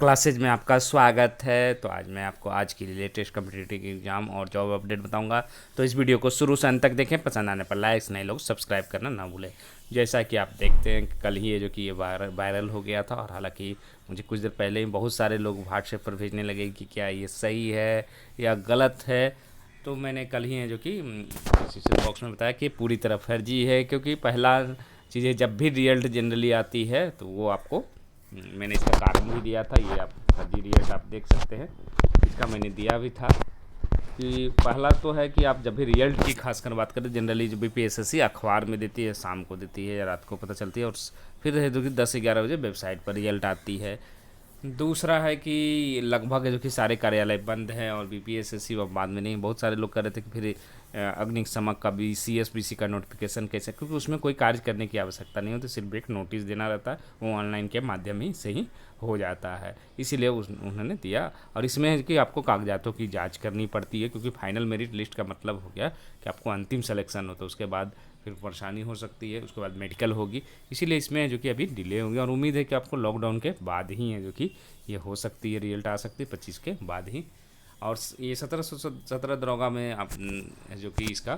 Classes में आपका स्वागत है। तो आज मैं आपको आज की लेटेस्ट कम्पिटिटिव एग्जाम और जॉब अपडेट बताऊंगा। तो इस वीडियो को शुरू से अंत तक देखें। पसंद आने पर लाइक्स, नए लोग सब्सक्राइब करना ना भूलें। जैसा कि आप देखते हैं कि कल ही ये जो कि ये वायरल हो गया था, और हालांकि मुझे कुछ देर पहले ही बहुत सारे लोग व्हाट्सएप पर भेजने लगे कि क्या ये सही है या गलत है। तो मैंने कल ही है जो कि डिस्क्रिप्शन बॉक्स में बताया कि पूरी तरह फर्जी है, क्योंकि पहला चीज़ें जब भी रिजल्ट जनरली आती है तो वो आपको मैंने इसका कारण भी दिया था। ये आप फर्जी रिजल्ट आप देख सकते हैं, इसका मैंने दिया भी था कि पहला तो है कि आप जब भी रिजल्ट की खासकर बात करें, जनरली जो बीपीएसएससी अखबार में देती है, शाम को देती है या रात को पता चलती है, और फिर है जो कि 10-11 बजे वेबसाइट पर रिजल्ट आती है। दूसरा है कि लगभग जो कि सारे कार्यालय बंद हैं, और बीपीएसएससी अब बाद में नहीं, बहुत सारे लोग कह रहे थे कि फिर अग्निशमक का भी सीएसबीसी का नोटिफिकेशन कैसे, क्योंकि उसमें कोई कार्य करने की आवश्यकता नहीं होती, सिर्फ एक नोटिस देना रहता है, वो ऑनलाइन के माध्यम ही से ही हो जाता है। इसीलिए उन्होंने दिया। और इसमें है कि आपको कागजातों की जांच करनी पड़ती है, क्योंकि फाइनल मेरिट लिस्ट का मतलब हो गया कि आपको अंतिम सिलेक्शन होता है, उसके बाद फिर परेशानी हो सकती है, उसके बाद मेडिकल होगी। इसीलिए इसमें जो कि अभी डिले होंगे, और उम्मीद है कि आपको लॉकडाउन के बाद ही है जो कि ये हो सकती है, रिजल्ट आ सकती है 25 के बाद ही। और ये 1717 दरोगा में आप जो कि इसका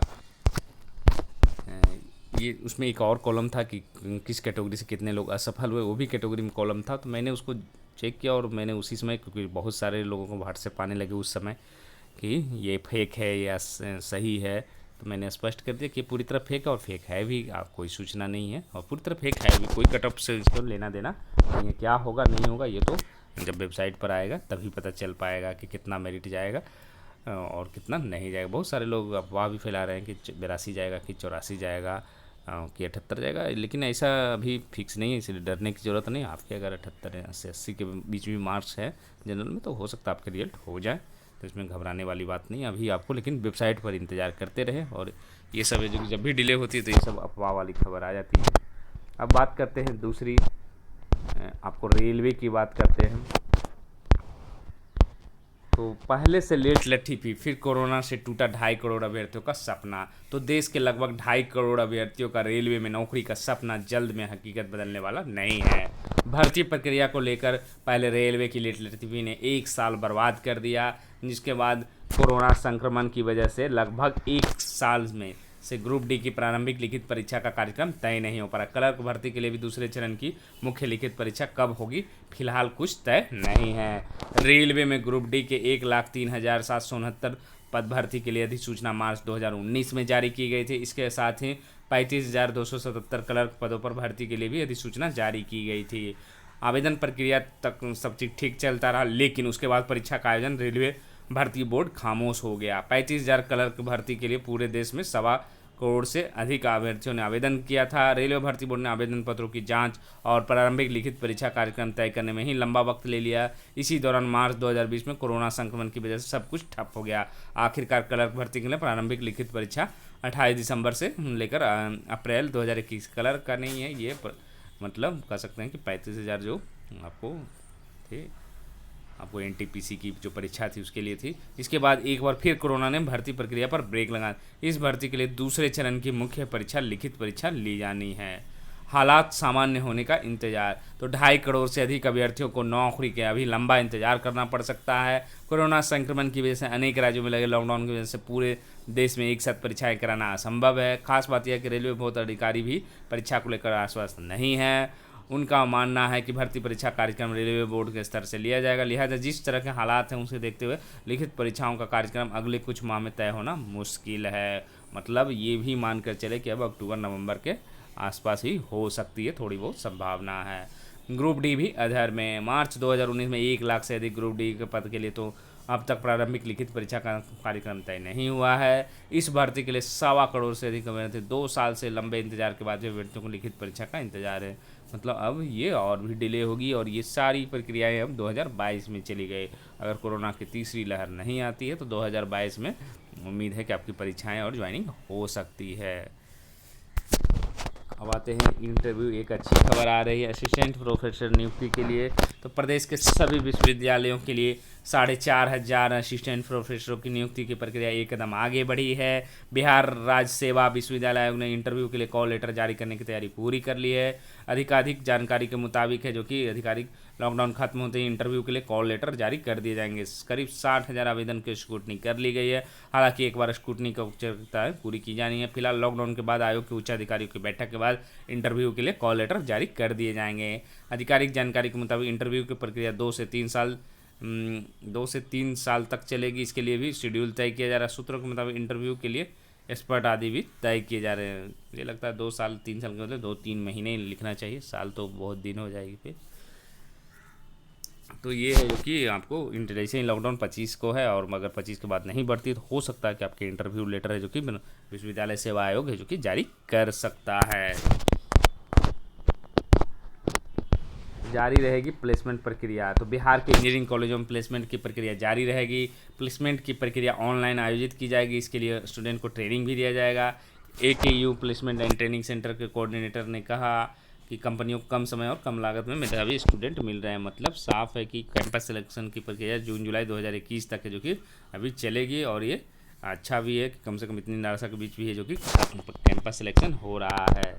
ये उसमें एक और कॉलम था कि किस कैटेगरी से कितने लोग असफल हुए, वो भी कैटेगरी में कॉलम था। तो मैंने उसको चेक किया, और मैंने उसी समय, क्योंकि बहुत सारे लोगों को व्हाट्सएप आने लगे उस समय कि ये फेक है या सही है, तो मैंने स्पष्ट कर दिया कि पूरी तरह फेक है, और फेक है भी, आप कोई सूचना नहीं है, और पूरी तरह फेक है भी, कोई कट ऑफ से इसको लेना देना नहीं है। क्या होगा नहीं होगा ये तो जब वेबसाइट पर आएगा तभी पता चल पाएगा कि कितना मेरिट जाएगा और कितना नहीं जाएगा। बहुत सारे लोग अफवाह भी फैला रहे हैं कि 82 जाएगा, कि 84 जाएगा, कि 78 जाएगा, लेकिन ऐसा अभी फिक्स नहीं है, इसलिए डरने की ज़रूरत नहीं। आपके अगर 78 से 80 के बीच में मार्क्स है जनरल में, तो हो सकता है आपके रिजल्ट हो जाए, तो इसमें घबराने वाली बात नहीं अभी आपको। लेकिन वेबसाइट पर इंतज़ार करते रहे, और ये सब है जो जब भी डिले होती है तो ये सब अफवाह वाली खबर आ जाती है। अब बात करते हैं दूसरी, आपको रेलवे की बात करते हैं। तो पहले से लेट लट्ठी पी, फिर कोरोना से टूटा 2.5 करोड़ अभ्यर्थियों का सपना। तो देश के लगभग 2.5 करोड़ अभ्यर्थियों का रेलवे में नौकरी का सपना जल्द में हकीकत बदलने वाला नहीं है। भर्ती प्रक्रिया को लेकर पहले रेलवे की लेट लट्ठी ने 1 साल बर्बाद कर दिया, जिसके बाद कोरोना संक्रमण की वजह से लगभग 1 साल में से ग्रुप डी की प्रारंभिक लिखित परीक्षा का कार्यक्रम तय नहीं हो पा। क्लर्क भर्ती के लिए भी दूसरे चरण की मुख्य लिखित परीक्षा कब होगी, फिलहाल कुछ तय नहीं है। रेलवे में ग्रुप डी के 1,03,769 पद भर्ती के लिए अधिसूचना मार्च 2019 में जारी की गई थी। इसके साथ ही 35,277 क्लर्क पदों पर भर्ती के लिए भी अधिसूचना जारी की गई थी। आवेदन प्रक्रिया तक सब चीज़ ठीक चलता रहा, लेकिन उसके बाद परीक्षा का आयोजन रेलवे भर्ती बोर्ड खामोश हो गया। 35,000 क्लर्क भर्ती के लिए पूरे देश में 1.25 करोड़ से अधिक अभ्यर्थियों ने आवेदन किया था। रेलवे भर्ती बोर्ड ने आवेदन पत्रों की जांच और प्रारंभिक लिखित परीक्षा कार्यक्रम तय करने में ही लंबा वक्त ले लिया। इसी दौरान मार्च 2020 में कोरोना संक्रमण की वजह से सब कुछ ठप हो गया। आखिरकार क्लर्क भर्ती के लिए प्रारंभिक लिखित परीक्षा 28 दिसंबर से लेकर अप्रैल 2021, क्लर्क का नहीं है ये, मतलब कह सकते हैं कि 35,000 जो आपको थे, आपको एनटीपीसी की जो परीक्षा थी उसके लिए थी। इसके बाद एक बार फिर कोरोना ने भर्ती प्रक्रिया पर ब्रेक लगा। इस भर्ती के लिए दूसरे चरण की मुख्य परीक्षा लिखित परीक्षा ली जानी है। हालात सामान्य होने का इंतजार। तो 2.5 करोड़ से अधिक अभ्यर्थियों को नौकरी के अभी लंबा इंतजार करना पड़ सकता है। कोरोना संक्रमण की वजह से अनेक राज्यों में लगे लॉकडाउन की वजह से पूरे देश में एक साथ परीक्षाएं कराना असंभव है। खास बात यह है कि रेलवे बहुत अधिकारी भी परीक्षा को लेकर आश्वस्त नहीं है। उनका मानना है कि भर्ती परीक्षा कार्यक्रम रेलवे बोर्ड के स्तर से लिया जाएगा, लिहाजा जिस तरह के हालात हैं उसे देखते हुए लिखित परीक्षाओं का कार्यक्रम अगले कुछ माह में तय होना मुश्किल है। मतलब ये भी मानकर चले कि अब अक्टूबर नवंबर के आसपास ही हो सकती है, थोड़ी बहुत संभावना है। ग्रुप डी भी अधर में। मार्च 2019 में 1 लाख से अधिक ग्रुप डी के पद के लिए तो अब तक प्रारंभिक लिखित परीक्षा का कार्यक्रम तय नहीं हुआ है। इस भर्ती के लिए 1.25 करोड़ से अधिक अभ्यर्थी 2 साल से लंबे इंतजार के बाद भी अभ्यर्थियों को लिखित परीक्षा का इंतजार है। मतलब अब ये और भी डिले होगी, और ये सारी प्रक्रियाएं अब 2022 में चली गई। अगर कोरोना की तीसरी लहर नहीं आती है तो 2022 में उम्मीद है कि आपकी परीक्षाएं और ज्वाइनिंग हो सकती है। अब आते हैं इंटरव्यू। एक अच्छी खबर आ रही है असिस्टेंट प्रोफेसर नियुक्ति के लिए। तो प्रदेश के सभी विश्वविद्यालयों के लिए 4,500 असिस्टेंट प्रोफेसरों की नियुक्ति की प्रक्रिया एक कदम आगे बढ़ी है। बिहार राज्य सेवा विश्वविद्यालय आयोग ने इंटरव्यू के लिए कॉल लेटर जारी करने की तैयारी पूरी कर ली है। आधिकारिक जानकारी के मुताबिक है जो कि आधिकारिक लॉकडाउन खत्म होते ही इंटरव्यू के लिए कॉल लेटर जारी कर दिए जाएंगे। करीब 60,000 आवेदन की स्क्रूटनी कर ली गई है। हालांकि एक बार स्क्रूटनी का औपचारिकता पूरी की जानी है। फिलहाल लॉकडाउन के बाद आयोग के उच्च अधिकारियों की बैठक के बाद इंटरव्यू के लिए कॉल लेटर जारी कर दिए जाएंगे। आधिकारिक जानकारी के मुताबिक इंटरव्यू की प्रक्रिया 2 से 3 साल तक चलेगी। इसके लिए भी शेड्यूल तय किया जा रहा है। सूत्रों के मुताबिक इंटरव्यू के लिए एक्सपर्ट आदि भी तय किए जा रहे हैं। ये लगता है 2 साल 3 साल के मतलब 2-3 महीने लिखना चाहिए, साल तो बहुत दिन हो जाएगी फिर। तो ये है जो कि आपको जैसे ही लॉकडाउन 25 को है और अगर 25 के बाद नहीं बढ़ती तो हो सकता है कि आपके इंटरव्यू लेटर है जो कि विश्वविद्यालय सेवा आयोग है जो कि जारी कर सकता है। जारी रहेगी प्लेसमेंट प्रक्रिया। तो बिहार के इंजीनियरिंग कॉलेजों में प्लेसमेंट की प्रक्रिया जारी रहेगी। प्लेसमेंट की प्रक्रिया ऑनलाइन आयोजित की जाएगी। इसके लिए स्टूडेंट को ट्रेनिंग भी दिया जाएगा। AKU placement and training centre के कोऑर्डिनेटर ने कहा कि कंपनियों को कम समय और कम लागत में मेधावी स्टूडेंट मिल रहे हैं। मतलब साफ है कि कैंपस सिलेक्शन की प्रक्रिया जून जुलाई 2021 तक है जो कि अभी चलेगी। और ये अच्छा भी है कि कम से कम इतनी निराशा के बीच भी है जो कि कैंपस सिलेक्शन हो रहा है।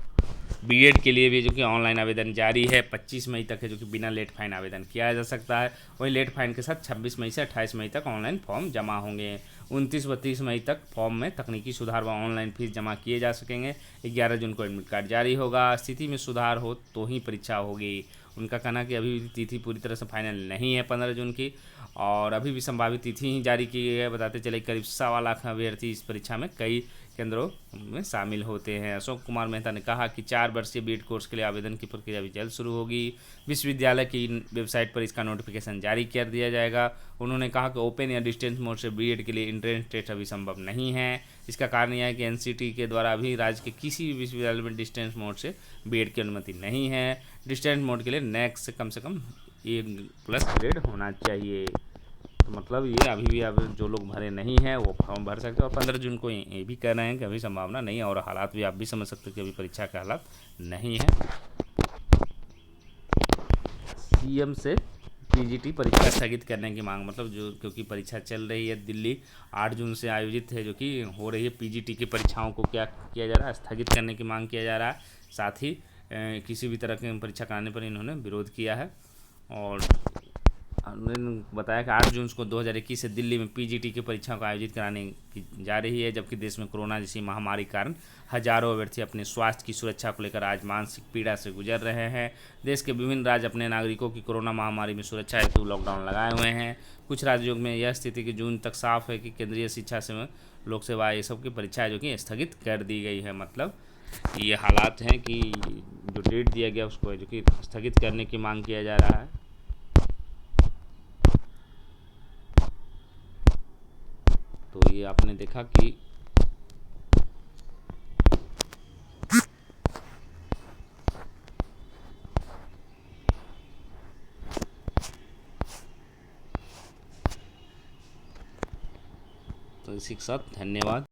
बीएड के लिए भी जो कि ऑनलाइन आवेदन जारी है। 25 मई तक है जो कि बिना लेट फाइन आवेदन किया जा सकता है। वहीं लेट फाइन के साथ 26 मई से 28 मई तक ऑनलाइन फॉर्म जमा होंगे। 29 व 30 मई तक फॉर्म में तकनीकी सुधार व ऑनलाइन फीस जमा किए जा सकेंगे। 11 जून को एडमिट कार्ड जारी होगा। स्थिति में सुधार हो तो ही परीक्षा होगी। उनका कहना कि अभी तिथि पूरी तरह से फाइनल नहीं है 15 जून की, और अभी भी संभावित तिथि ही जारी की गई है। बताते चले करीब 1.25 लाख अभ्यर्थी इस परीक्षा में कई केंद्रों में शामिल होते हैं। अशोक कुमार मेहता ने कहा कि 4 वर्षीय बीएड कोर्स के लिए आवेदन की प्रक्रिया भी जल्द शुरू होगी। विश्वविद्यालय की वेबसाइट पर इसका नोटिफिकेशन जारी कर दिया जाएगा। उन्होंने कहा कि ओपन या डिस्टेंस मोड से बीएड के लिए एंट्रेंस टेस्ट अभी संभव नहीं है। इसका कारण यह है कि एनसीटी के द्वारा अभी राज्य के किसी भी विश्वविद्यालय में डिस्टेंस मोड से बीएड की अनुमति नहीं है। डिस्टेंस मोड के लिए नेक्स्ट से कम 1+ ग्रेड होना चाहिए। तो मतलब ये अभी भी अब जो लोग भरे नहीं हैं वो फॉर्म भर सकते हैं। और 15 जून को ये भी कह रहे हैं कि अभी संभावना नहीं है, और हालात भी आप भी समझ सकते हैं कि अभी परीक्षा के हालात नहीं है। सीएम से पीजीटी परीक्षा स्थगित करने की मांग, मतलब जो क्योंकि परीक्षा चल रही है दिल्ली 8 जून से आयोजित है जो कि हो रही है पीजीटी की परीक्षाओं को क्या किया जा रहा है, स्थगित करने की मांग किया जा रहा है। साथ ही किसी भी तरह की परीक्षा कराने पर इन्होंने विरोध किया है। और उन्होंने बताया कि 8 जून को 2021 से दिल्ली में पीजीटी की परीक्षाओं को आयोजित कराने की जा रही है, जबकि देश में कोरोना जैसी महामारी के कारण हजारों अभ्यर्थी अपने स्वास्थ्य की सुरक्षा को लेकर आज मानसिक पीड़ा से गुजर रहे हैं। देश के विभिन्न राज्य अपने नागरिकों की कोरोना महामारी में सुरक्षा हेतु लॉकडाउन लगाए हुए हैं। कुछ राज्यों में यह स्थिति कि जून तक साफ है कि केंद्रीय शिक्षा सेवा, लोक सेवा, ये सब की परीक्षाएं जो कि स्थगित कर दी गई है। मतलब ये हालात हैं कि जो डेट दिया गया उसको जो कि स्थगित करने की मांग किया जा रहा है। तो ये आपने देखा कि तो इसी के साथ धन्यवाद।